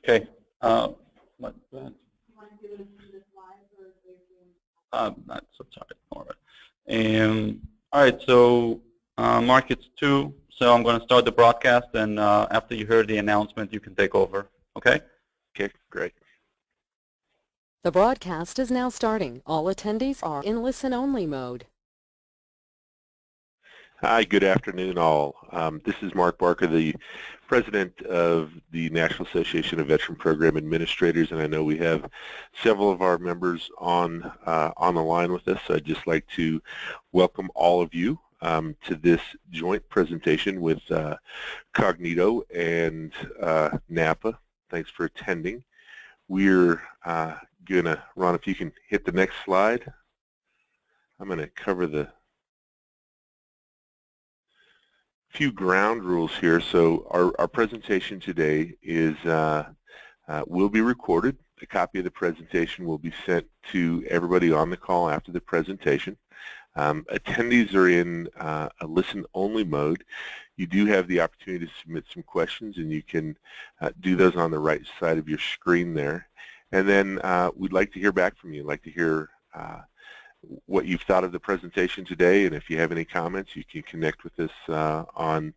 Okay. Not so sorry. All right. All right. So, Mark, it's 2. So I'm going to start the broadcast, and after you heard the announcement, you can take over. Okay? Okay, great. The broadcast is now starting. All attendees are in listen-only mode. Hi, good afternoon all. This is Marc Barker, the president of the National Association of Veteran Program Administrators, and I know we have several of our members on the line with us. So I'd just like to welcome all of you to this joint presentation with Kognito and NAVPA. Thanks for attending. We're gonna, Ron, if you can hit the next slide. I'm gonna cover the few ground rules here. So our presentation today is will be recorded. A copy of the presentation will be sent to everybody on the call after the presentation. Attendees are in a listen-only mode. You do have the opportunity to submit some questions, and you can do those on the right side of your screen there. And then we'd like to hear back from you. We'd like to hear what you've thought of the presentation today, and if you have any comments, you can connect with us on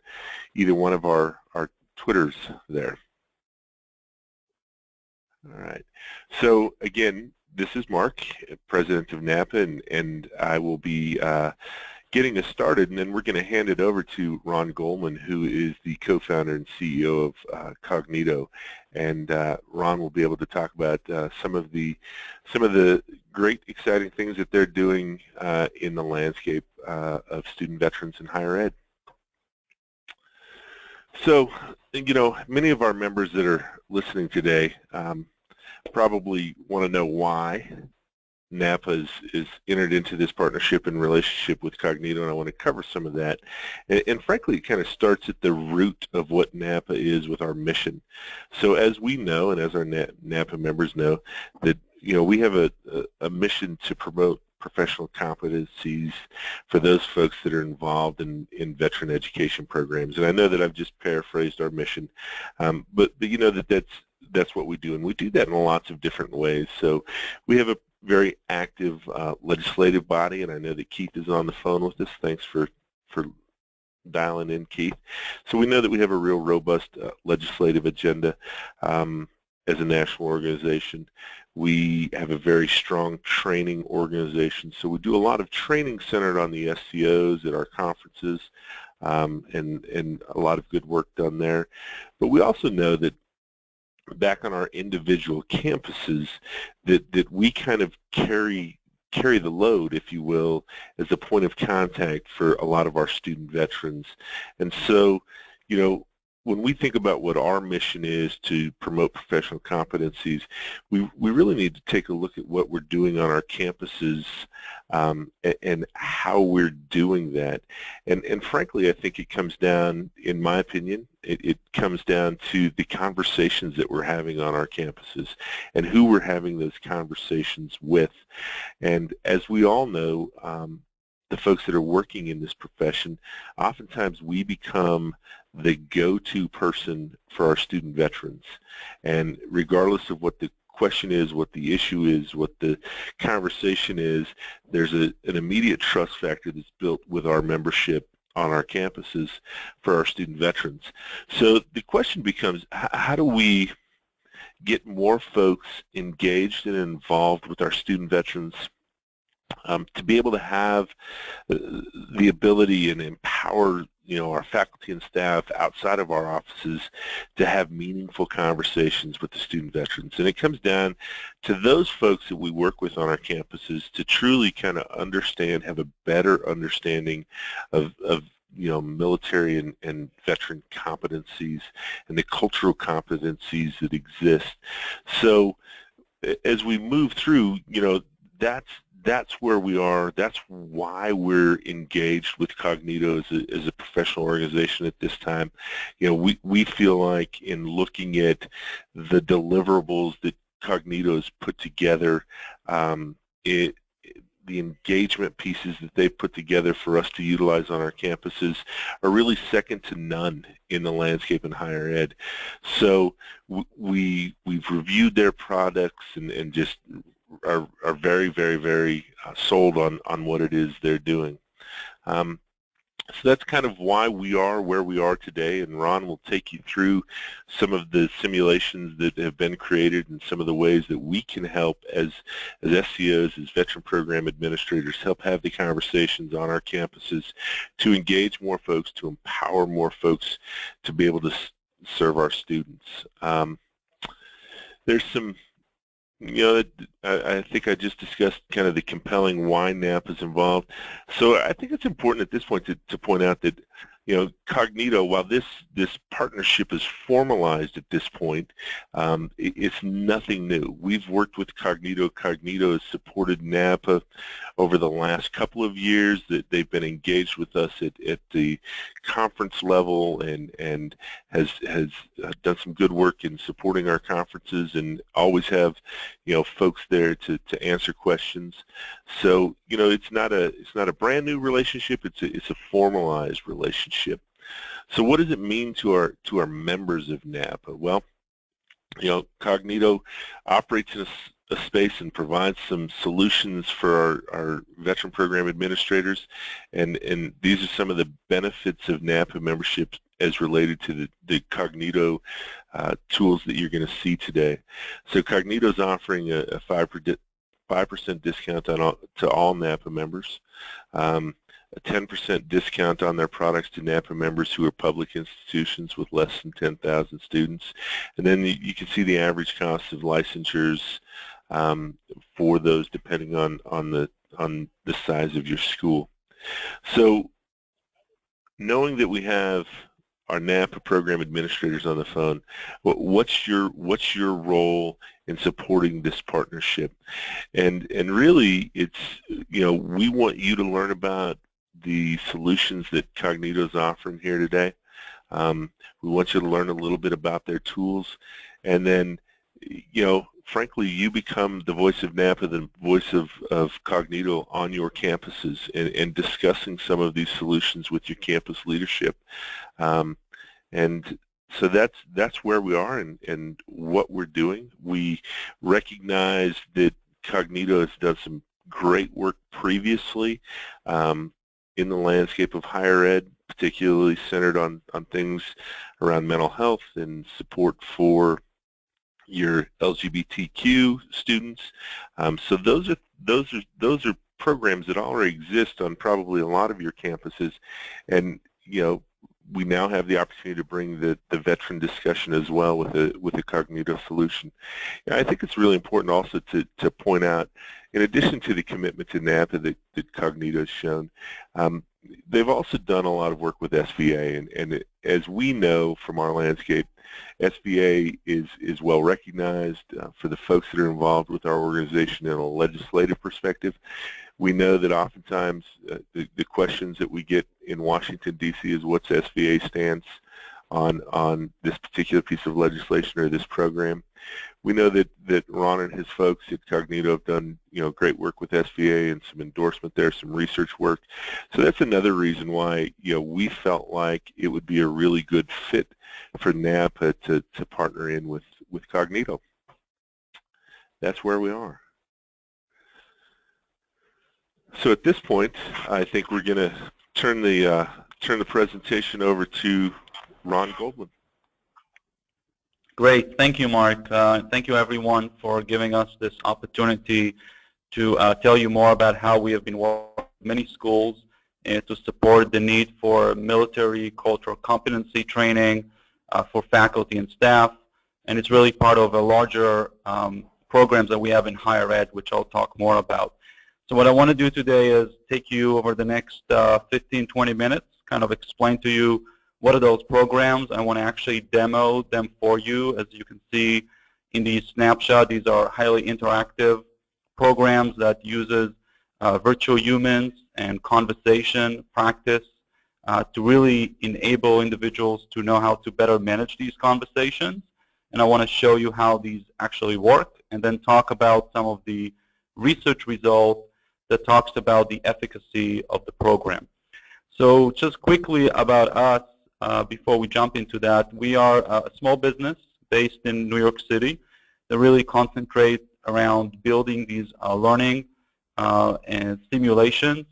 either one of our Twitters there. All right. So again, this is Mark, president of NAVPA, and I will be getting us started, and then we're going to hand it over to Ron Goldman, who is the co-founder and CEO of Kognito, and Ron will be able to talk about some of the great, exciting things that they're doing in the landscape of student veterans in higher ed. So, you know, many of our members that are listening today probably want to know why NAVPA is entered into this partnership and relationship with Kognito, and I want to cover some of that. And frankly, it kind of starts at the root of what NAVPA is with our mission. So as we know, and as our NAVPA members know, that we have a mission to promote professional competencies for those folks that are involved in veteran education programs. And I know that I've just paraphrased our mission, but you know that's what we do, and we do that in lots of different ways. So we have a very active legislative body, and I know that Keith is on the phone with us. Thanks for dialing in, Keith. So we know that we have a real robust legislative agenda as a national organization. We have a very strong training organization, so we do a lot of training centered on the SCOs at our conferences, and a lot of good work done there. But we also know that back on our individual campuses that we kind of carry the load, if you will, as a point of contact for a lot of our student veterans. And so, you know, when we think about what our mission is to promote professional competencies, we really need to take a look at what we're doing on our campuses and how we're doing that. And frankly, I think it comes down, in my opinion, it comes down to the conversations that we're having on our campuses and who we're having those conversations with. And as we all know, the folks that are working in this profession, oftentimes we become the go-to person for our student veterans. And regardless of what the question is, what the issue is, what the conversation is, there's an immediate trust factor that's built with our membership on our campuses for our student veterans. So the question becomes, how do we get more folks engaged and involved with our student veterans to be able to have the ability and empower our faculty and staff outside of our offices to have meaningful conversations with the student veterans. And it comes down to those folks that we work with on our campuses to truly kind of understand, have a better understanding of military and veteran competencies and the cultural competencies that exist. So as we move through, that's where we are. That's why we're engaged with Kognito as a professional organization at this time. We feel like in looking at the deliverables that Kognito has put together, the engagement pieces that they've put together for us to utilize on our campuses are really second to none in the landscape in higher ed. So we've reviewed their products and just are very, very, very sold on what it is they're doing. So that's kind of why we are where we are today, and Ron will take you through some of the simulations that have been created and some of the ways that we can help as SCOs, as veteran program administrators, help have the conversations on our campuses to engage more folks, to empower more folks to be able to serve our students. There's some, I think I just discussed kind of the compelling why NAVPA is involved. So I think it's important at this point to point out that, Kognito, while this partnership is formalized at this point, it's nothing new. We've worked with Kognito. Kognito has supported NAVPA over the last couple of years. That they've been engaged with us at the conference level and has done some good work in supporting our conferences and always have folks there to answer questions. So it's not a brand new relationship. It's a formalized relationship. So what does it mean to our members of NAVPA? Well, Kognito operates in a space and provides some solutions for our veteran program administrators, and these are some of the benefits of NAVPA membership as related to the Kognito tools that you're going to see today. So Kognito is offering a 5% discount to all NAVPA members, a 10% discount on their products to NAVPA members who are public institutions with less than 10,000 students. And then you can see the average cost of licensures for those depending on the size of your school. So knowing that we have our NAVPA program administrators on the phone, what's your role in supporting this partnership? And really it's, we want you to learn about the solutions that Kognito is offering here today. We want you to learn a little bit about their tools, and then, frankly, you become the voice of NAVPA, the voice of Kognito on your campuses, and discussing some of these solutions with your campus leadership. And so that's where we are and what we're doing. We recognize that Kognito has done some great work previously in the landscape of higher ed, particularly centered on things around mental health and support for your LGBTQ students. So those are programs that already exist on probably a lot of your campuses, and we now have the opportunity to bring the veteran discussion as well with a Kognito solution. I think it's really important also to point out, in addition to the commitment to NAVPA that Kognito has shown, they've also done a lot of work with SVA, and as we know from our landscape, SVA is well recognized for the folks that are involved with our organization in a legislative perspective. We know that oftentimes the questions that we get in Washington, D.C. is what's SVA stance on this particular piece of legislation or this program. We know that Ron and his folks at Kognito have done great work with SVA and some endorsement there, some research work. So that's another reason why we felt like it would be a really good fit for NAVPA to partner in with Kognito. That's where we are. So at this point, I think we're going to turn the presentation over to Ron Goldman. Great. Thank you, Mark. Thank you, everyone, for giving us this opportunity to tell you more about how we have been working with many schools to support the need for military cultural competency training for faculty and staff. And it's really part of a larger programs that we have in higher ed, which I'll talk more about. So what I want to do today is take you over the next 15, 20 minutes, kind of explain to you what are those programs. I want to actually demo them for you. As you can see in the snapshot, these are highly interactive programs that uses virtual humans and conversation practice to really enable individuals to know how to better manage these conversations. And I want to show you how these actually work, and then talk about some of the research results that talks about the efficacy of the program. So just quickly about us, before we jump into that, we are a small business based in New York City that really concentrate around building these learning and simulations.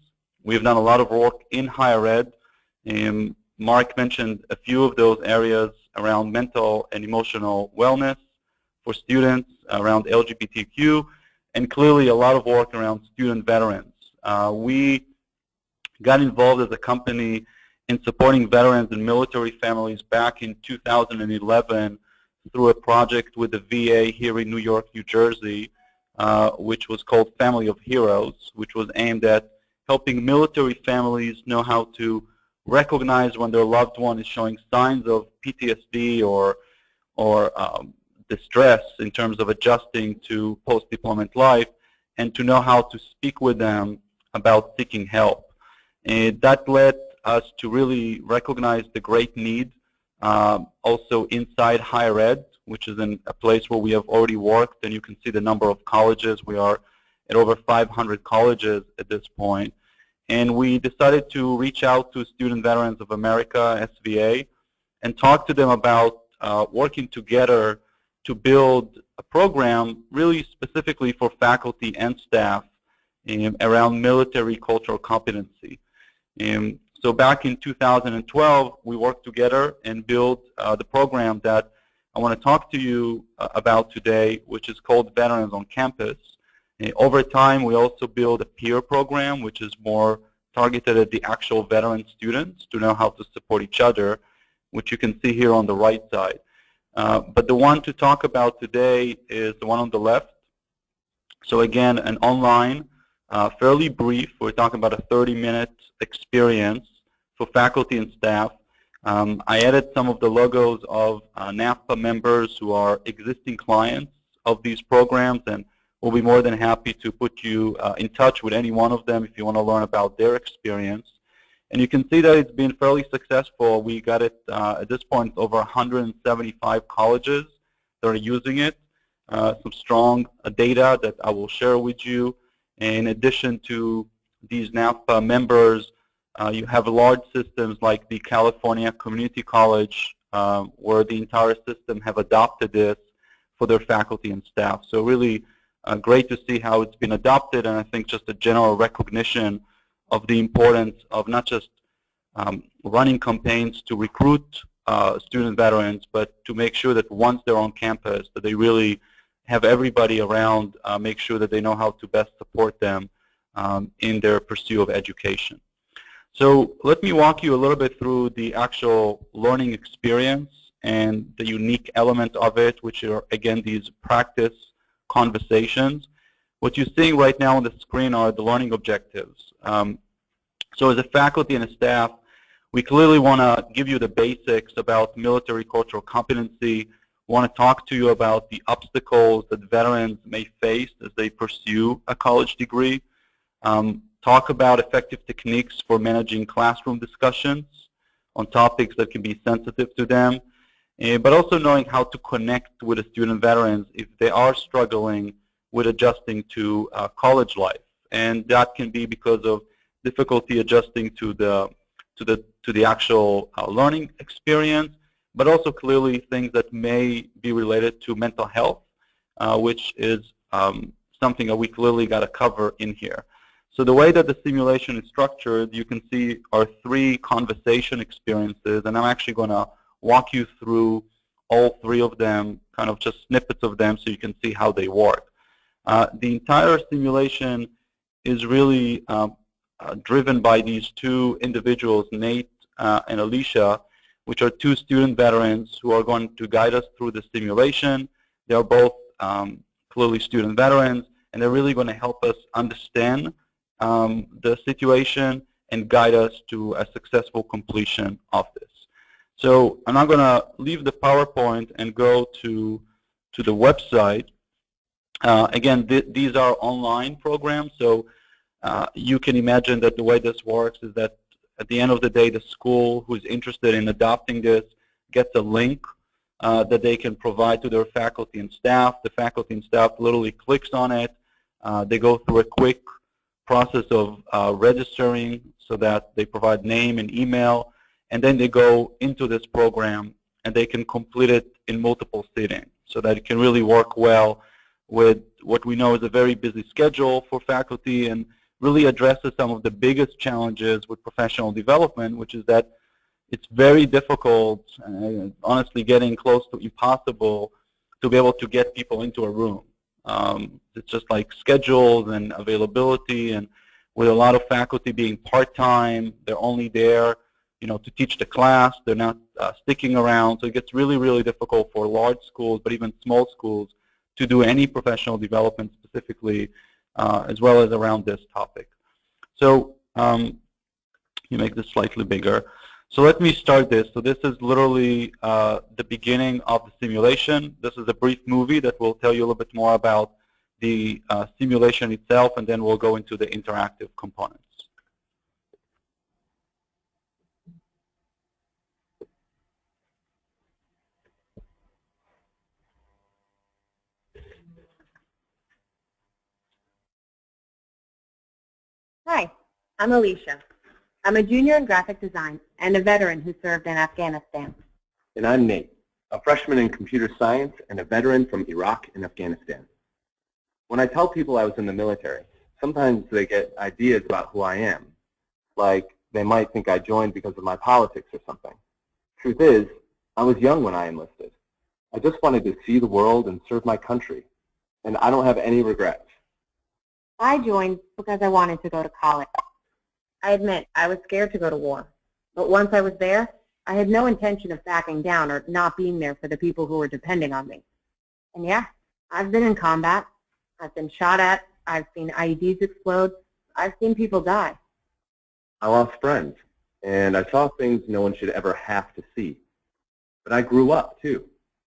We've done a lot of work in higher ed. Mark mentioned a few of those areas around mental and emotional wellness for students, around LGBTQ, and clearly a lot of work around student veterans. We got involved as a company in supporting veterans and military families back in 2011 through a project with the VA here in New York, New Jersey, which was called Family of Heroes, which was aimed at helping military families know how to recognize when their loved one is showing signs of PTSD or distress in terms of adjusting to post-deployment life, and to know how to speak with them about seeking help. And that led us to really recognize the great need also inside higher ed, which is in a place where we have already worked, and you can see the number of colleges. We are at over 500 colleges at this point. And we decided to reach out to Student Veterans of America, SVA, and talk to them about working together to build a program really specifically for faculty and staff around military cultural competency. So back in 2012, we worked together and built the program that I want to talk to you about today, which is called Veterans on Campus. Over time, we also built a peer program, which is more targeted at the actual veteran students to know how to support each other, which you can see here on the right side. But the one to talk about today is the one on the left. So again, an online, fairly brief, we're talking about a 30-minute experience for faculty and staff. I added some of the logos of NAVPA members who are existing clients of these programs, and we'll be more than happy to put you in touch with any one of them if you want to learn about their experience. And you can see that it's been fairly successful. We got it at this point over 175 colleges that are using it. Some strong data that I will share with you. In addition to these NAVPA members, you have large systems like the California Community College, where the entire system have adopted this for their faculty and staff. So really great to see how it's been adopted, and I think just a general recognition of the importance of not just running campaigns to recruit student veterans, but to make sure that once they're on campus, that they really have everybody around, make sure that they know how to best support them in their pursuit of education. So let me walk you a little bit through the actual learning experience and the unique element of it, which are, again, these practice conversations. What you're seeing right now on the screen are the learning objectives. So as a faculty and a staff, we clearly want to give you the basics about military cultural competency. We want to talk to you about the obstacles that veterans may face as they pursue a college degree. Talk about effective techniques for managing classroom discussions on topics that can be sensitive to them, but also knowing how to connect with the student veterans if they are struggling with adjusting to college life. And that can be because of difficulty adjusting to the actual learning experience, but also clearly things that may be related to mental health, which is something that we clearly got to cover in here. So the way that the simulation is structured, you can see are 3 conversation experiences, and I'm actually going to walk you through all 3 of them, kind of just snippets of them so you can see how they work. The entire simulation is really driven by these 2 individuals, Nate and Alicia, which are 2 student veterans who are going to guide us through the simulation. They are both clearly student veterans, and they're really going to help us understand the situation and guide us to a successful completion of this. So I'm now going to leave the PowerPoint and go to the website. Again, these are online programs, so you can imagine that the way this works is that at the end of the day, the school who's interested in adopting this gets a link that they can provide to their faculty and staff. The faculty and staff literally clicks on it. They go through a quick process of registering so that they provide name and email, and then they go into this program and they can complete it in multiple sittings so that it can really work well with what we know is a very busy schedule for faculty and really addresses some of the biggest challenges with professional development, which is that it's very difficult, honestly getting close to impossible, to be able to get people into a room. It's just like schedules and availability, and with a lot of faculty being part-time, they're only there, to teach the class. They're not sticking around, so it gets really, really difficult for large schools, but even small schools, to do any professional development specifically, as well as around this topic. So you make this slightly bigger. So let me start this. So this is literally the beginning of the simulation. This is a brief movie that will tell you a little bit more about the simulation itself, and then we'll go into the interactive components. Hi, I'm Alicia. I'm a junior in graphic design and a veteran who served in Afghanistan. And I'm Nate, a freshman in computer science and a veteran from Iraq and Afghanistan. When I tell people I was in the military, sometimes they get ideas about who I am, like they might think I joined because of my politics or something. Truth is, I was young when I enlisted. I just wanted to see the world and serve my country, and I don't have any regrets. I joined because I wanted to go to college. I admit I was scared to go to war, but once I was there, I had no intention of backing down or not being there for the people who were depending on me. And yeah, I've been in combat. I've been shot at. I've seen IEDs explode. I've seen people die. I lost friends, and I saw things no one should ever have to see. But I grew up, too.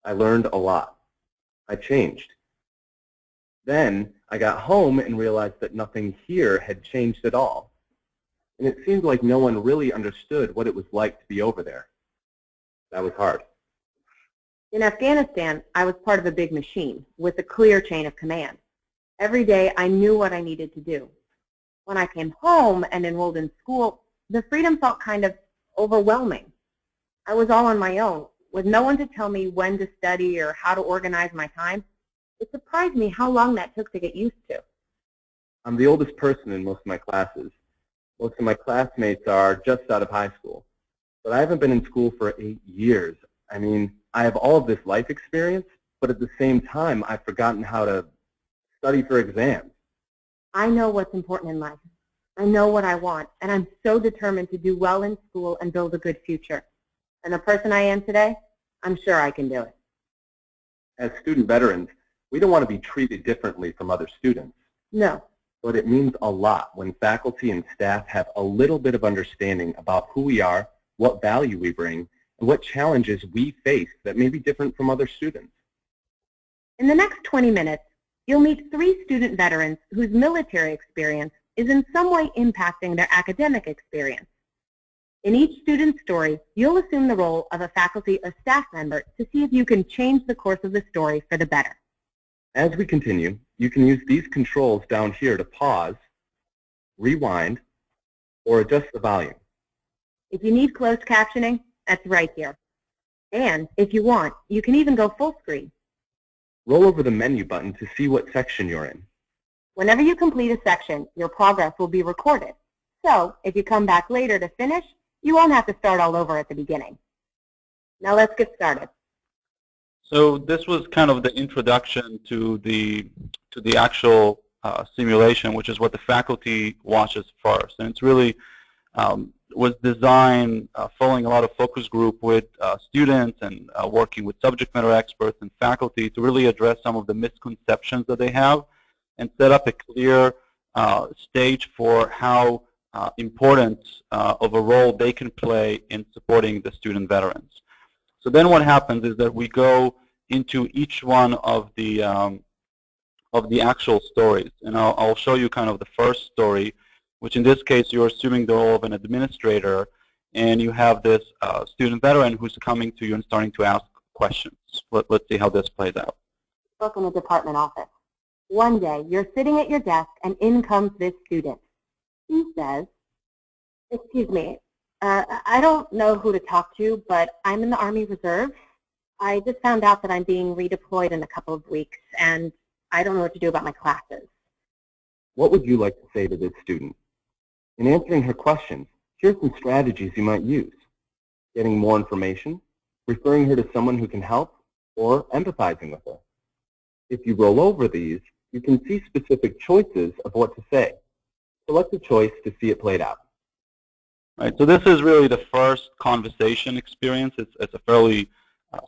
I learned a lot. I changed. Then I got home and realized that nothing here had changed at all. And it seemed like no one really understood what it was like to be over there. That was hard. In Afghanistan, I was part of a big machine with a clear chain of command. Every day, I knew what I needed to do. When I came home and enrolled in school, the freedom felt kind of overwhelming. I was all on my own, with no one to tell me when to study or how to organize my time. It surprised me how long that took to get used to. I'm the oldest person in most of my classes. Most of my classmates are just out of high school. But I haven't been in school for 8 years. I mean, I have all of this life experience, but at the same time, I've forgotten how to study for exams. I know what's important in life. I know what I want, and I'm so determined to do well in school and build a good future. And the person I am today, I'm sure I can do it. As student veterans, we don't want to be treated differently from other students. No. But it means a lot when faculty and staff have a little bit of understanding about who we are, what value we bring, and what challenges we face that may be different from other students. In the next 20 minutes, you'll meet 3 student veterans whose military experience is in some way impacting their academic experience. In each student's story, you'll assume the role of a faculty or staff member to see if you can change the course of the story for the better. As we continue, you can use these controls down here to pause, rewind, or adjust the volume. If you need closed captioning, that's right here. And if you want, you can even go full screen. Roll over the menu button to see what section you're in. Whenever you complete a section, your progress will be recorded. So if you come back later to finish, you won't have to start all over at the beginning. Now let's get started. So this was kind of the introduction to the actual simulation, which is what the faculty watches first. And it's really was designed following a lot of focus group with students and working with subject matter experts and faculty to really address some of the misconceptions that they have and set up a clear stage for how important of a role they can play in supporting the student veterans. So then what happens is that we go into each one of the actual stories. And I'll show you kind of the first story, which in this case you're assuming the role of an administrator, and you have this student veteran who's coming to you and starting to ask questions. Let's see how this plays out. Work in a department office. One day, you're sitting at your desk, and in comes this student. He says, "Excuse me, I don't know who to talk to, but I'm in the Army Reserve. I just found out that I'm being redeployed in a couple of weeks, and I don't know what to do about my classes." What would you like to say to this student? In answering her questions, here's some strategies you might use. Getting more information, referring her to someone who can help, or empathizing with her. If you roll over these, you can see specific choices of what to say. Select a choice to see it played out. Right, so this is really the first conversation experience. It's a fairly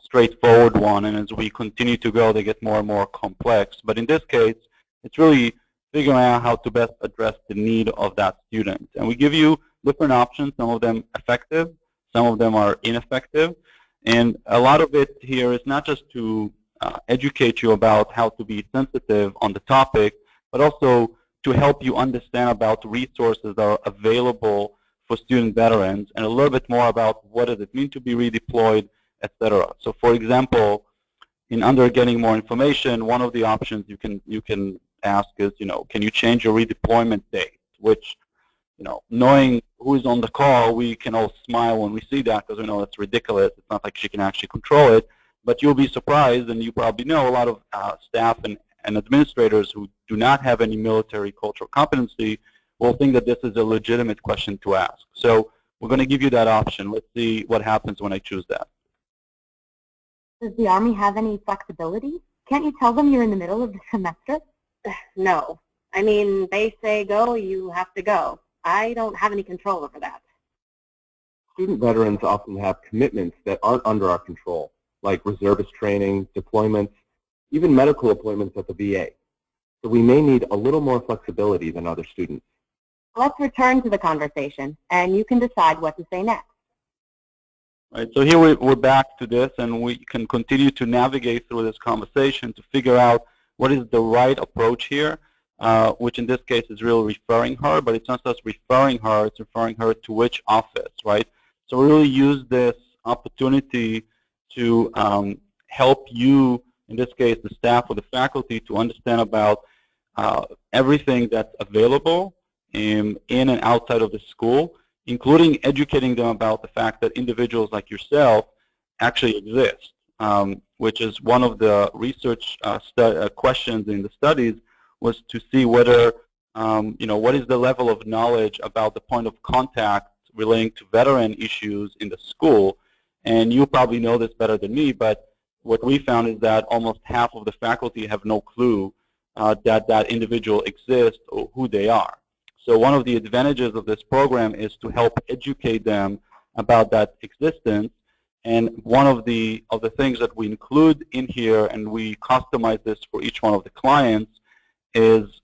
straightforward one, and as we continue to go, they get more and more complex. But in this case, it's really figuring out how to best address the need of that student. And we give you different options, some of them effective, some of them are ineffective. And a lot of it here is not just to educate you about how to be sensitive on the topic, but also to help you understand about resources that are available for student veterans and a little bit more about what does it mean to be redeployed, etc. So for example, in under getting more information, one of the options you can ask is, can you change your redeployment date? Which, knowing who is on the call, we can all smile when we see that because we know it's ridiculous. It's not like she can actually control it. But you'll be surprised, and you probably know a lot of staff and administrators who do not have any military cultural competency will think that this is a legitimate question to ask. So we're going to give you that option. Let's see what happens when I choose that. Does the Army have any flexibility? Can't you tell them you're in the middle of the semester? No. I mean, they say go, you have to go. I don't have any control over that. Student veterans often have commitments that aren't under our control, like reservist training, deployments, even medical appointments at the VA. So we may need a little more flexibility than other students. Let's return to the conversation, and you can decide what to say next. Right, so here we're back to this, and we can continue to navigate through this conversation to figure out what is the right approach here, which in this case is really referring her, but it's not just referring her, it's referring her to which office, right? So we really use this opportunity to help you, in this case the staff or the faculty, to understand about everything that's available in and outside of the school, including educating them about the fact that individuals like yourself actually exist, which is one of the research questions in the studies, was to see whether, what is the level of knowledge about the point of contact relating to veteran issues in the school. And you probably know this better than me, but what we found is that almost half of the faculty have no clue that that individual exists or who they are. So one of the advantages of this program is to help educate them about that existence. And one of the things that we include in here, and we customize this for each one of the clients, is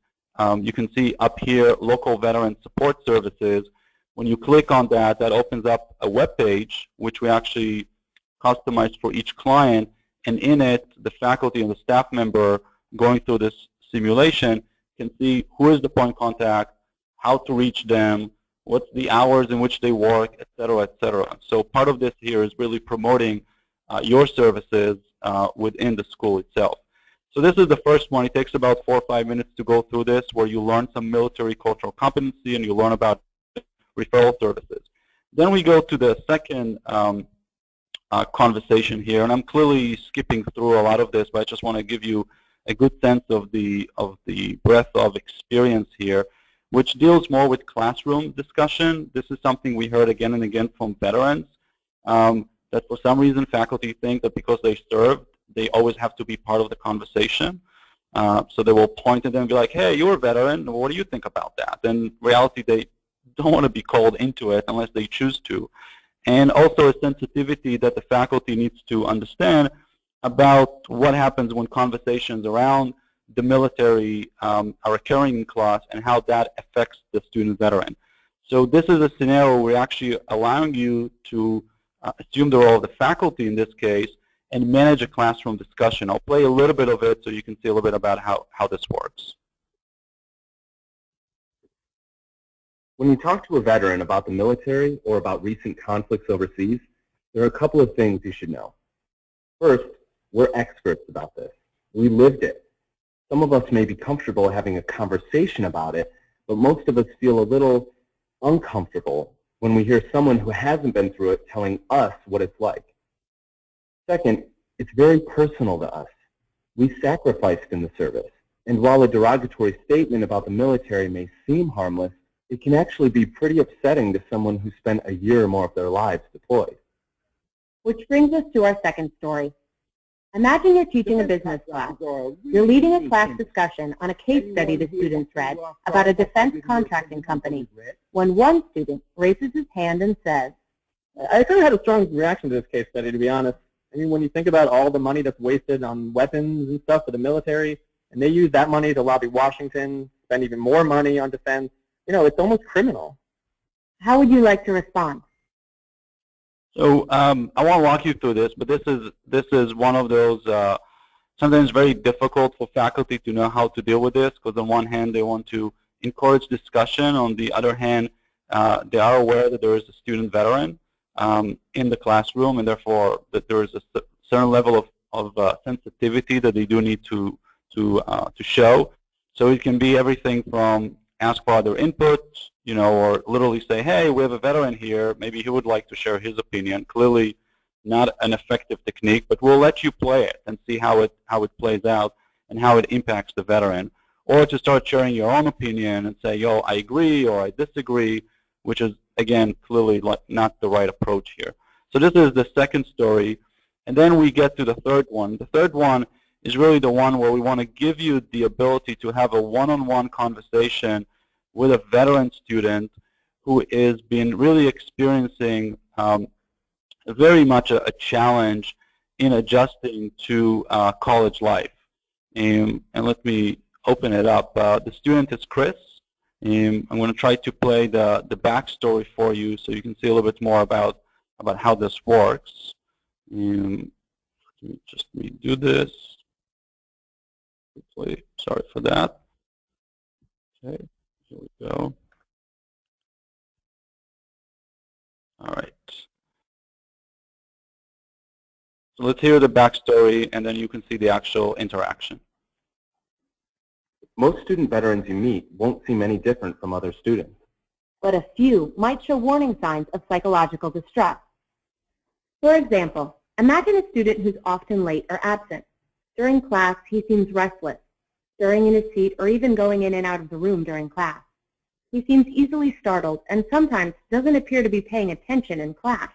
you can see up here, local veteran support services. When you click on that, that opens up a web page, which we actually customized for each client. And in it, the faculty and the staff member going through this simulation can see who is the point contact, how to reach them, what's the hours in which they work, et cetera, et cetera. So part of this here is really promoting your services within the school itself. So this is the first one. It takes about 4 or 5 minutes to go through this, where you learn some military cultural competency and you learn about referral services. Then we go to the second conversation here, and I'm clearly skipping through a lot of this, but I just want to give you a good sense of the breadth of experience here, which deals more with classroom discussion. This is something we heard again and again from veterans, that for some reason faculty think that because they served, they always have to be part of the conversation. So they will point at them and be like, hey, you're a veteran, what do you think about that? In reality, they don't want to be called into it unless they choose to. And also a sensitivity that the faculty needs to understand about what happens when conversations around the military are occurring in class and how that affects the student veteran. So this is a scenario where we're actually allowing you to assume the role of the faculty in this case and manage a classroom discussion. I'll play a little bit of it so you can see a little bit about how this works. When you talk to a veteran about the military or about recent conflicts overseas, there are a couple of things you should know. First, we're experts about this. We lived it. Some of us may be comfortable having a conversation about it, but most of us feel a little uncomfortable when we hear someone who hasn't been through it telling us what it's like. Second, it's very personal to us. We sacrificed in the service, and while a derogatory statement about the military may seem harmless, it can actually be pretty upsetting to someone who spent a year or more of their lives deployed. Which brings us to our second story. Imagine you're teaching a business class. You're leading a class discussion on a case study the students read about a defense contracting company, when one student raises his hand and says, I kind of had a strong reaction to this case study, to be honest. I mean, when you think about all the money that's wasted on weapons and stuff for the military, and they use that money to lobby Washington, spend even more money on defense, you know, it's almost criminal. how would you like to respond? So I won't walk you through this, but this is one of those sometimes very difficult for faculty to know how to deal with this, because on one hand they want to encourage discussion, on the other hand they are aware that there is a student veteran in the classroom, and therefore that there is a certain level of sensitivity that they do need to show. So it can be everything from ask for other input, you know, or literally say, hey, we have a veteran here, maybe he would like to share his opinion. Clearly not an effective technique, but we'll let you play it and see how it plays out and how it impacts the veteran. Or to start sharing your own opinion and say, yo, I agree or I disagree, which is, again, clearly not the right approach here. So this is the second story. And then we get to the third one. The third one is really the one where we want to give you the ability to have a one-on-one conversation with a veteran student who has been really experiencing very much a challenge in adjusting to college life. And let me open it up. The student is Chris. I'm going to try to play the backstory for you so you can see a little bit more about how this works. Let me just redo this. Sorry for that. Okay, here we go. All right. So let's hear the backstory, and then you can see the actual interaction. Most student veterans you meet won't seem any different from other students. But a few might show warning signs of psychological distress. For example, imagine a student who's often late or absent. During class, he seems restless, stirring in his seat or even going in and out of the room during class. He seems easily startled and sometimes doesn't appear to be paying attention in class.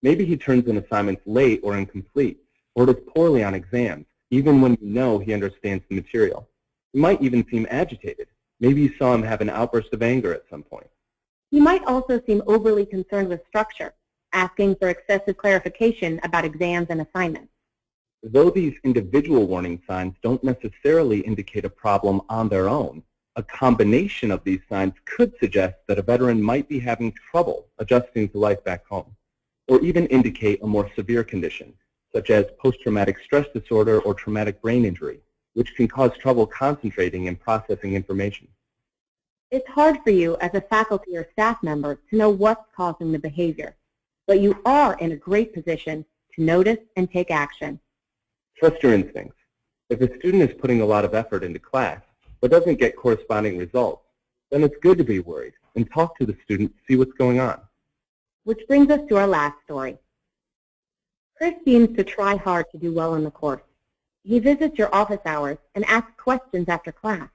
Maybe he turns in assignments late or incomplete, or does poorly on exams, even when you know he understands the material. He might even seem agitated. Maybe you saw him have an outburst of anger at some point. He might also seem overly concerned with structure, asking for excessive clarification about exams and assignments. Though these individual warning signs don't necessarily indicate a problem on their own, a combination of these signs could suggest that a veteran might be having trouble adjusting to life back home, or even indicate a more severe condition, such as post-traumatic stress disorder or traumatic brain injury, which can cause trouble concentrating and processing information. It's hard for you as a faculty or staff member to know what's causing the behavior, but you are in a great position to notice and take action. Trust your instincts. If a student is putting a lot of effort into class but doesn't get corresponding results, then it's good to be worried and talk to the student to see what's going on. Which brings us to our last story. Chris seems to try hard to do well in the course. He visits your office hours and asks questions after class.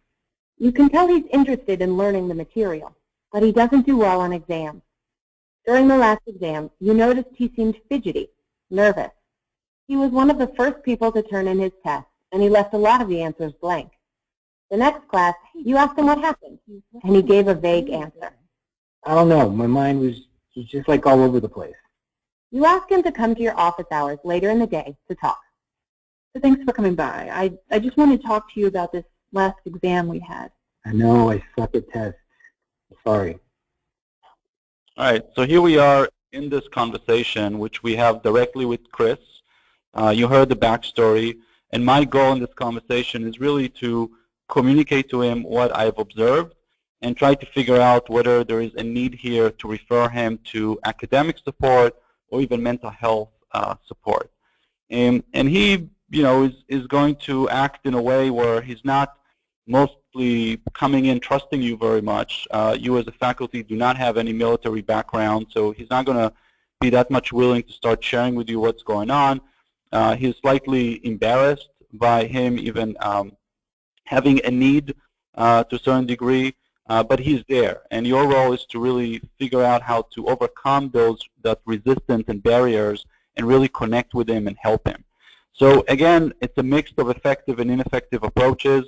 You can tell he's interested in learning the material, but he doesn't do well on exams. During the last exam, you noticed he seemed fidgety, nervous. He was one of the first people to turn in his test, and he left a lot of the answers blank. The next class, you asked him what happened, and he gave a vague answer. I don't know. My mind was just like all over the place. You asked him to come to your office hours later in the day to talk. So thanks for coming by. I just want to talk to you about this last exam we had. I know. I suck at tests. Sorry. All right, so here we are in this conversation, which we have directly with Chris. You heard the backstory, and my goal in this conversation is really to communicate to him what I've observed and try to figure out whether there is a need here to refer him to academic support or even mental health support. And he is going to act in a way where he's not mostly coming in trusting you very much. You as a faculty do not have any military background, so he's not going to be that much willing to start sharing with you what's going on. He's slightly embarrassed by him even having a need to a certain degree, but he's there. And your role is to really figure out how to overcome that resistance and barriers and really connect with him and help him. So again, it's a mix of effective and ineffective approaches.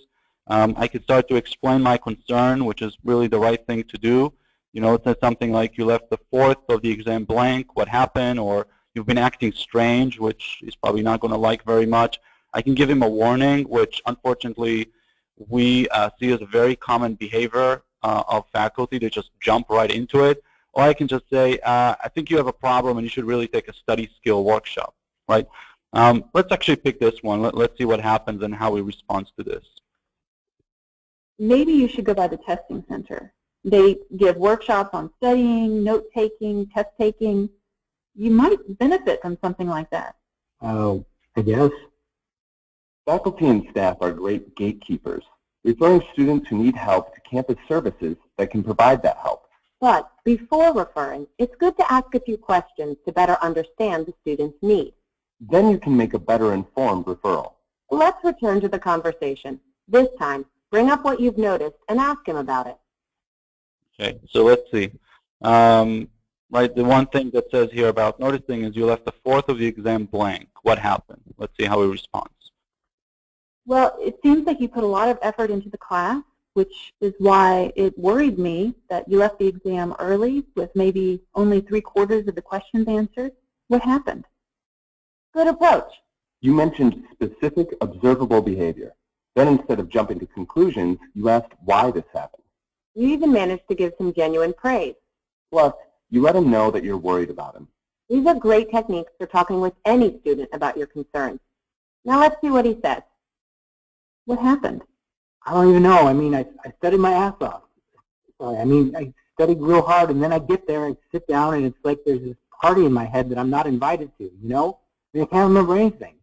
I could start to explain my concern, which is really the right thing to do. It says something like you left the fourth of the exam blank, what happened, or you've been acting strange, which he's probably not going to like very much. I can give him a warning, which unfortunately we see as a very common behavior of faculty. They just jump right into it. Or I can just say, I think you have a problem and you should really take a study skill workshop, right? Let's actually pick this one. Let's see what happens and how he responds to this. Maybe you should go by the testing center. They give workshops on studying, note-taking, test-taking. You might benefit from something like that. Oh, I guess. Faculty and staff are great gatekeepers, referring students who need help to campus services that can provide that help. But before referring, it's good to ask a few questions to better understand the student's need. Then you can make a better informed referral. Let's return to the conversation. This time, bring up what you've noticed and ask him about it. Okay, so let's see. Right, the one thing that says here about noticing is you left the fourth of the exam blank. What happened? Let's see how he responds. Well, it seems like you put a lot of effort into the class, which is why it worried me that you left the exam early with maybe only 3/4 of the questions answered. What happened? Good approach. You mentioned specific observable behavior. Then instead of jumping to conclusions, you asked why this happened. You even managed to give some genuine praise. Plus, you let him know that you're worried about him. These are great techniques for talking with any student about your concerns. Now let's see what he says. What happened? I don't even know. I mean, I studied my ass off. I studied real hard, and then I get there and sit down, and it's like there's this party in my head that I'm not invited to, I can't remember anything.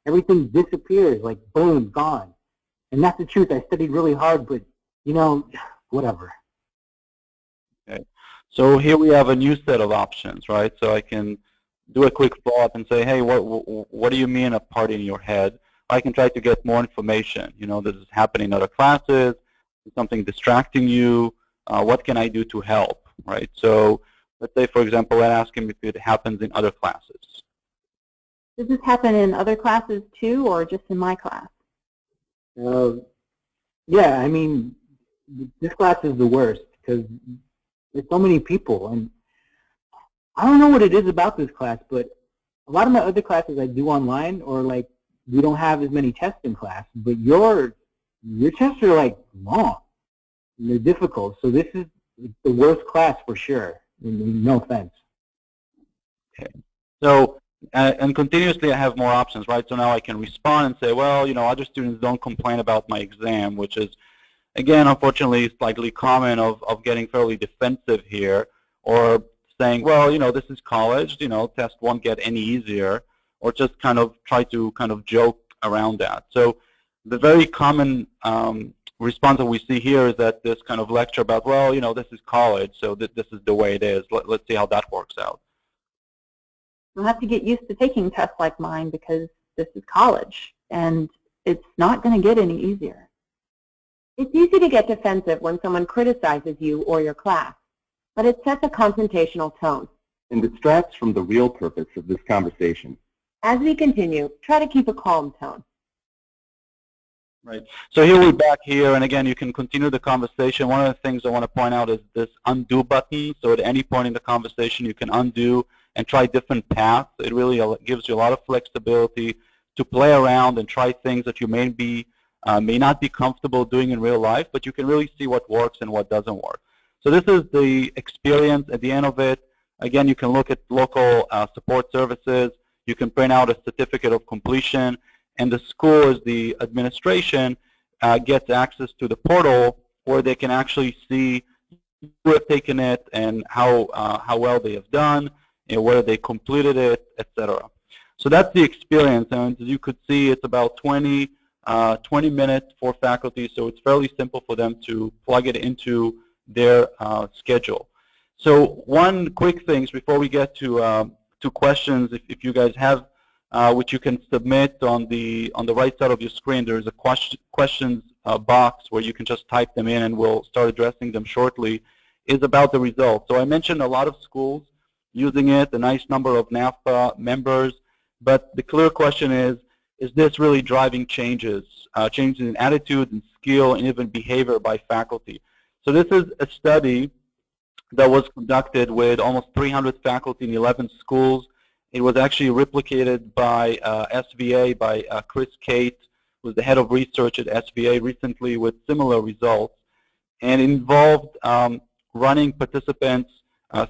Everything disappears, like boom, gone. And that's the truth. I studied really hard, but, whatever. Okay. So here we have a new set of options, right? So I can do a quick follow-up and say, hey, what do you mean a party in your head? I can try to get more information. This is happening in other classes, something distracting you. What can I do to help, right? So let's say, for example, I ask him if it happens in other classes. Does this happen in other classes too, or just in my class? Yeah, this class is the worst because there's so many people, and I don't know what it is about this class, but a lot of my other classes I do online, or like we don't have as many tests in class, but your tests are like long and they're difficult. So this is the worst class for sure. No offense. Okay. So and continuously I have more options, right? So now I can respond and say, well, other students don't complain about my exam, which is, again, unfortunately, slightly common of getting fairly defensive here, or saying, well, this is college, tests won't get any easier, or just kind of try to joke around that. So the very common response that we see here is that this kind of lecture about, well, this is college, so this is the way it is. Let's see how that works out. You'll have to get used to taking tests like mine because this is college, and it's not going to get any easier. It's easy to get defensive when someone criticizes you or your class, but it sets a confrontational tone and distracts from the real purpose of this conversation. As we continue, try to keep a calm tone. Right. So here we're back here, and again, you can continue the conversation. One of the things I want to point out is this undo button. So at any point in the conversation, you can undo and try different paths. It really gives you a lot of flexibility to play around and try things that you may not be comfortable doing in real life, but you can really see what works and what doesn't work. So this is the experience at the end of it. Again, you can look at local support services. You can print out a certificate of completion, and the school, as the administration, gets access to the portal where they can actually see who have taken it and how well they have done, and whether they completed it, etc. So that's the experience, and as you could see, it's about 20 minutes for faculty, so it's fairly simple for them to plug it into their schedule. So one quick thing before we get to questions, if you guys have, which you can submit on the right side of your screen, there's a questions box where you can just type them in and we'll start addressing them shortly, is about the results. So I mentioned a lot of schools using it, a nice number of NAVPA members, but the clear question is this really driving changes in attitude and skill and even behavior by faculty? So this is a study that was conducted with almost 300 faculty in 11 schools. It was actually replicated by SVA, by Chris Kate, who's the head of research at SVA recently, with similar results. And it involved running participants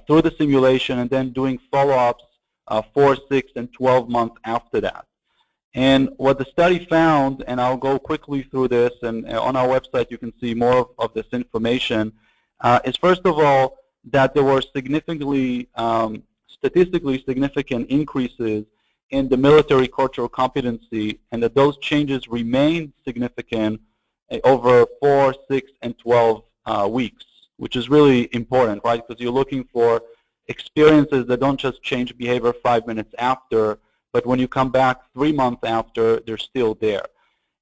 through the simulation and then doing follow-ups 4, 6, and 12 months after that. And what the study found, and I'll go quickly through this, and on our website you can see more of this information, is first of all that there were significantly, statistically significant increases in the military cultural competency, and that those changes remained significant over 4, 6, and 12 weeks, which is really important, right? Because you're looking for experiences that don't just change behavior 5 minutes after, but when you come back 3 months after, they're still there.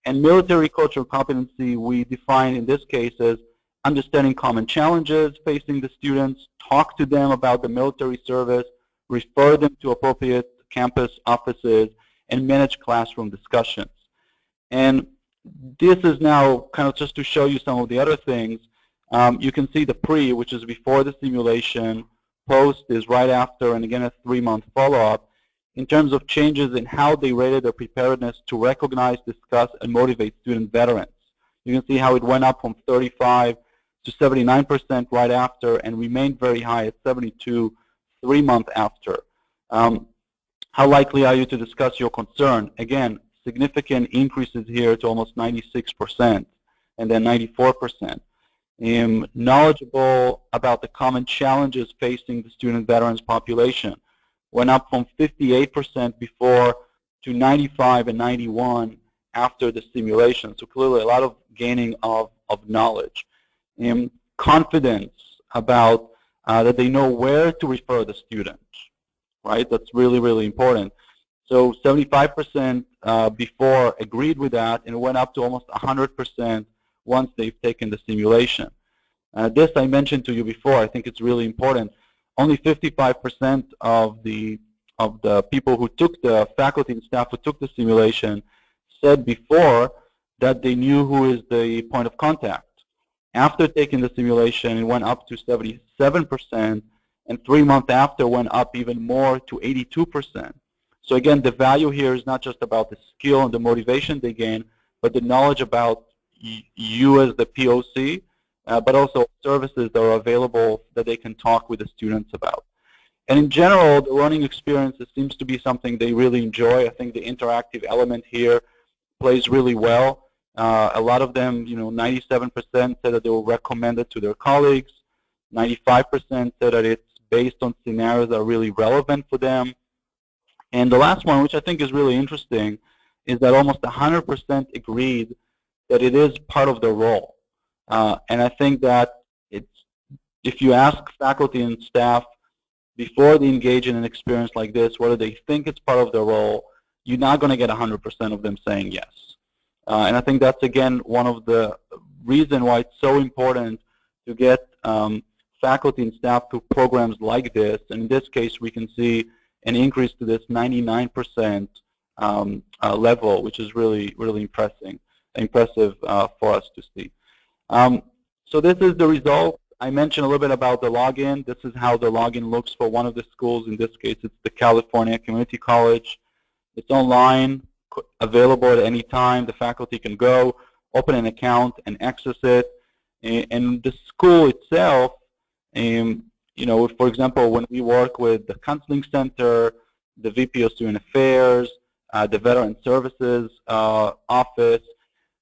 And military cultural competency we define in this case as understanding common challenges facing the students, talk to them about the military service, refer them to appropriate campus offices, and manage classroom discussions. And this is now kind of just to show you some of the other things. You can see the pre, which is before the simulation, post is right after, and again a 3-month follow-up, in terms of changes in how they rated their preparedness to recognize, discuss, and motivate student veterans. You can see how it went up from 35 to 79% right after and remained very high at 72 3 months after. How likely are you to discuss your concern? Again, significant increases here to almost 96% and then 94%. Knowledgeable about the common challenges facing the student veterans population. Went up from 58% before to 95 and 91 after the simulation. So clearly a lot of gaining of knowledge. Confidence about that they know where to refer the student, right? That's really, really important. So 75% before agreed with that, and it went up to almost 100% once they've taken the simulation. This I mentioned to you before. I think it's really important. Only 55% of the people who took the faculty and staff who took the simulation said before that they knew who is the point of contact. After taking the simulation, it went up to 77%, and 3 months after went up even more to 82%. So again, the value here is not just about the skill and the motivation they gain, but the knowledge about you as the POC, but also services that are available that they can talk with the students about. And in general, the learning experience seems to be something they really enjoy. I think the interactive element here plays really well. A lot of them, 97% said that they will recommend it to their colleagues. 95% said that it's based on scenarios that are really relevant for them. And the last one, which I think is really interesting, is that almost 100% agreed that it is part of their role. And I think that if you ask faculty and staff before they engage in an experience like this, whether they think it's part of their role, you're not going to get 100% of them saying yes. And I think that's, again, one of the reasons why it's so important to get faculty and staff through programs like this. And in this case, we can see an increase to this 99% level, which is really, really impressive for us to see. So this is the result. I mentioned a little bit about the login. This is how the login looks for one of the schools. In this case, it's the California Community College. It's online, available at any time. The faculty can go, open an account, and access it. And the school itself, for example, when we work with the Counseling Center, the VP of Student Affairs, the Veteran Services Office,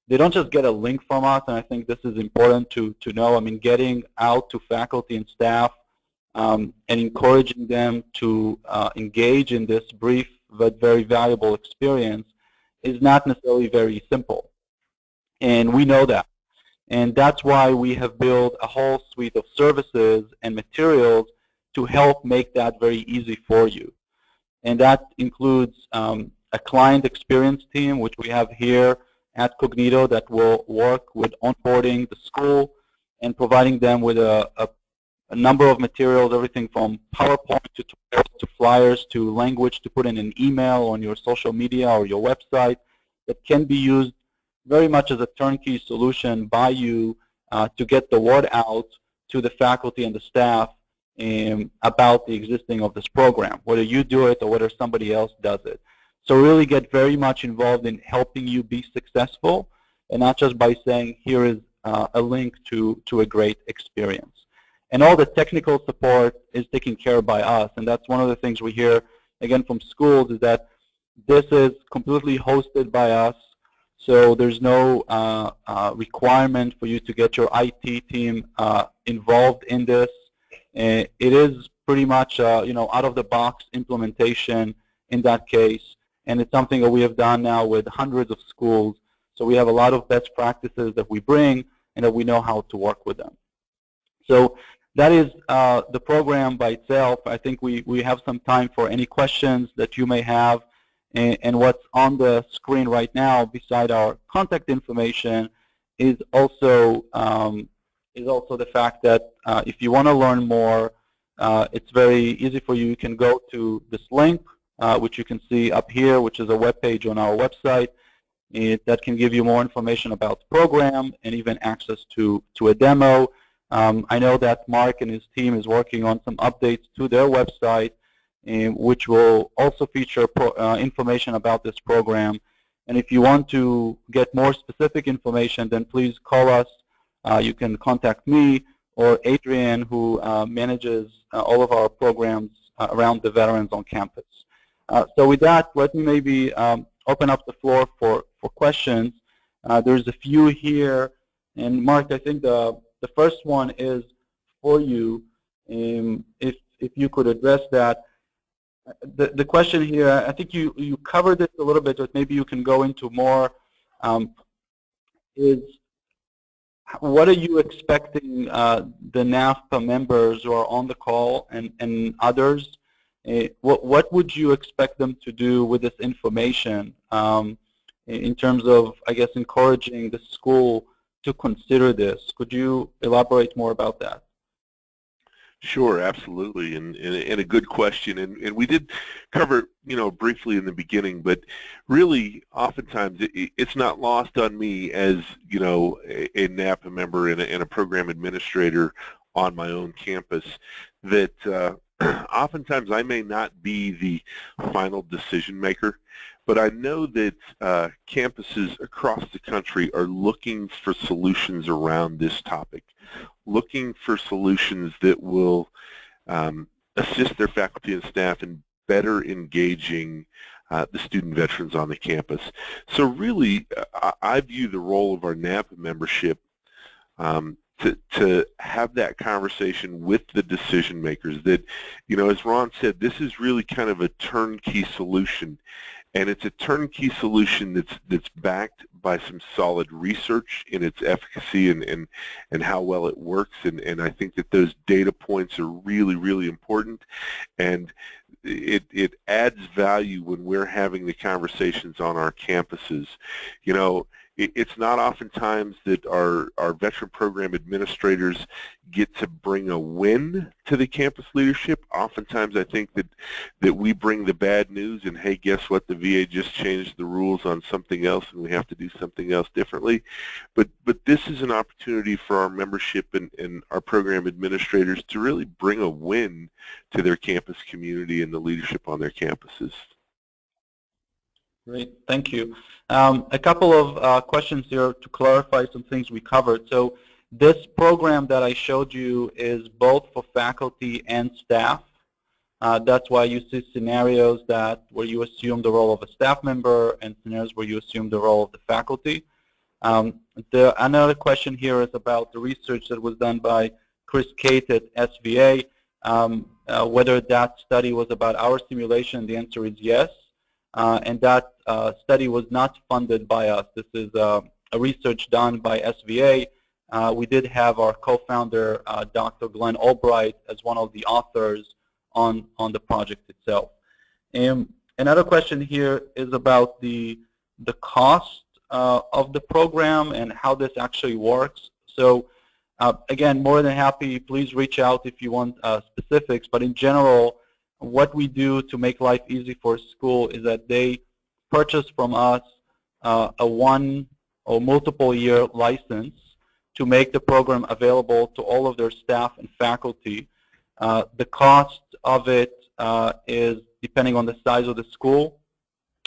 they don't just get a link from us, and I think this is important to know. I mean, getting out to faculty and staff and encouraging them to engage in this brief but very valuable experience is not necessarily very simple. And we know that. And that's why we have built a whole suite of services and materials to help make that very easy for you. And that includes a client experience team, which we have here at Kognito, that will work with onboarding the school and providing them with a number of materials, everything from PowerPoint to flyers to language to put in an email on your social media or your website that can be used very much as a turnkey solution by you to get the word out to the faculty and the staff about the existing of this program, whether you do it or whether somebody else does it. So really get very much involved in helping you be successful, and not just by saying here is a link to a great experience. And all the technical support is taken care of by us, and that's one of the things we hear again from schools is that this is completely hosted by us. So there's no requirement for you to get your IT team involved in this. It is pretty much out-of-the-box implementation in that case, and it's something that we have done now with hundreds of schools. So we have a lot of best practices that we bring and that we know how to work with them. So that is the program by itself. I think we have some time for any questions that you may have. And what's on the screen right now, beside our contact information, is also the fact that if you want to learn more, it's very easy for you. You can go to this link, which you can see up here, which is a web page on our website. That can give you more information about the program and even access to a demo. I know that Mark and his team is working on some updates to their website, which will also feature information about this program. And if you want to get more specific information, then please call us. You can contact me or Adrian, who manages all of our programs around the veterans on campus. So with that, let me maybe open up the floor for questions. There's a few here. And Mark, I think the first one is for you. If you could address that. The question here, I think you covered it a little bit, but maybe you can go into more, is what are you expecting the NAVPA members who are on the call and others, what would you expect them to do with this information in terms of, I guess, encouraging the school to consider this? Could you elaborate more about that? Sure, absolutely, and a good question, and we did cover, briefly in the beginning, but really, oftentimes, it's not lost on me as, a NAVPA member and a program administrator on my own campus that oftentimes I may not be the final decision maker, but I know that campuses across the country are looking for solutions around this topic, looking for solutions that will assist their faculty and staff in better engaging the student veterans on the campus. So really, I view the role of our NAVPA membership to have that conversation with the decision makers that, as Ron said, this is really kind of a turnkey solution. And it's a turnkey solution that's backed by some solid research in its efficacy and how well it works. And I think that those data points are really, really important. And it adds value when we're having the conversations on our campuses. It's not oftentimes that our veteran program administrators get to bring a win to the campus leadership. Oftentimes I think that we bring the bad news and, hey, guess what, the VA just changed the rules on something else and we have to do something else differently. But this is an opportunity for our membership and our program administrators to really bring a win to their campus community and the leadership on their campuses. Great, thank you. A couple of questions here to clarify some things we covered. So this program that I showed you is both for faculty and staff. That's why you see scenarios where you assume the role of a staff member and scenarios where you assume the role of the faculty. Another question here is about the research that was done by Chris Kate at SVA, whether that study was about our simulation. The answer is yes. and that study was not funded by us. This is a research done by SVA. We did have our co-founder, Dr. Glenn Albright, as one of the authors on the project itself. Another question here is about the cost of the program and how this actually works. So again, more than happy, please reach out if you want specifics, but in general, what we do to make life easy for school is that they purchase from us a one or multiple year license to make the program available to all of their staff and faculty. The cost of it is depending on the size of the school.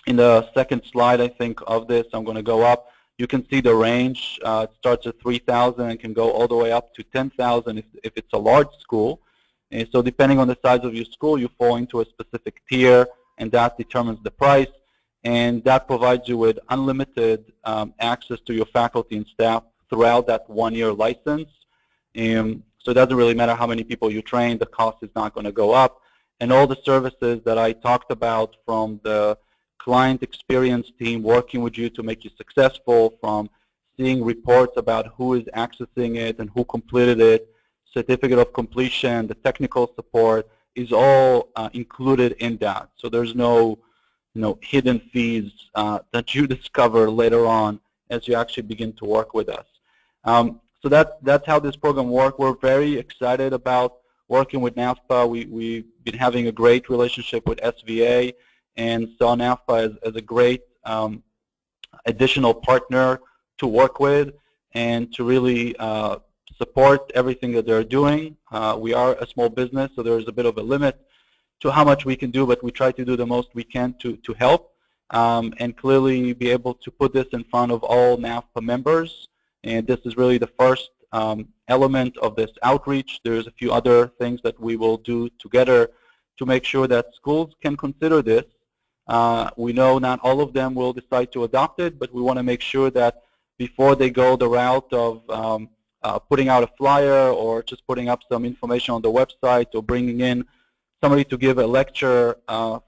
In the second slide, I think, of this, I'm going to go up. You can see the range. It starts at 3,000 and can go all the way up to 10,000 if it's a large school. And so depending on the size of your school, you fall into a specific tier, and that determines the price. And that provides you with unlimited access to your faculty and staff throughout that one-year license. So it doesn't really matter how many people you train, the cost is not going to go up. And all the services that I talked about, from the client experience team working with you to make you successful, from seeing reports about who is accessing it and who completed it, certificate of completion, the technical support, is all included in that. So there's no hidden fees that you discover later on as you actually begin to work with us. So that's how this program works. We're very excited about working with NAVPA. We've been having a great relationship with SVA, and saw NAVPA as a great additional partner to work with and to really support everything that they're doing. We are a small business, so there's a bit of a limit to how much we can do, but we try to do the most we can to help and clearly be able to put this in front of all NAVPA members. And this is really the first element of this outreach. There's a few other things that we will do together to make sure that schools can consider this. We know not all of them will decide to adopt it, but we want to make sure that before they go the route of putting out a flyer or just putting up some information on the website or bringing in somebody to give a lecture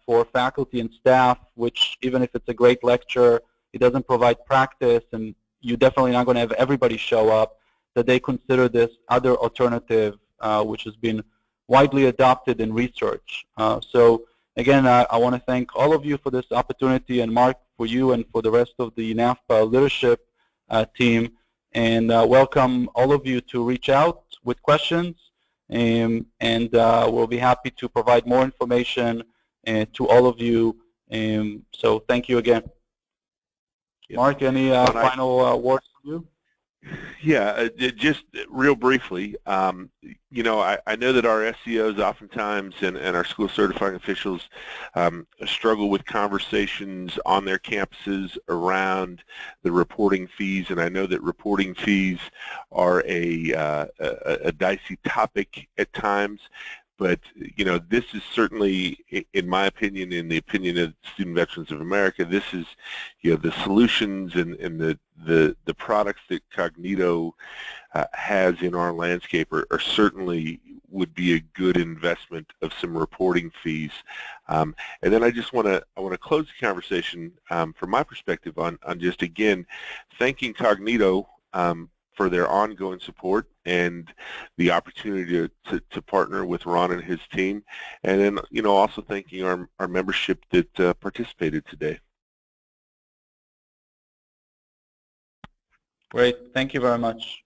for faculty and staff, which even if it's a great lecture, it doesn't provide practice, and you're definitely not going to have everybody show up, that they consider this other alternative, which has been widely adopted in research. So again, I want to thank all of you for this opportunity, and Mark, for you and for the rest of the NAVPA leadership team, and welcome all of you to reach out with questions, and we'll be happy to provide more information to all of you. So thank you again. Mark, any final words from you? Yeah, just real briefly, you know, I know that our SEOs oftentimes and our school certifying officials struggle with conversations on their campuses around the reporting fees, and I know that reporting fees are a dicey topic at times. But, you know, this is certainly, in my opinion, in the opinion of Student Veterans of America, this is, you know, the solutions and the products that Kognito has in our landscape are certainly would be a good investment of some reporting fees. And then I just want to close the conversation from my perspective on just, again, thanking Kognito for their ongoing support and the opportunity to partner with Ron and his team, and then, you know, also thanking our membership that participated today. Great, thank you very much.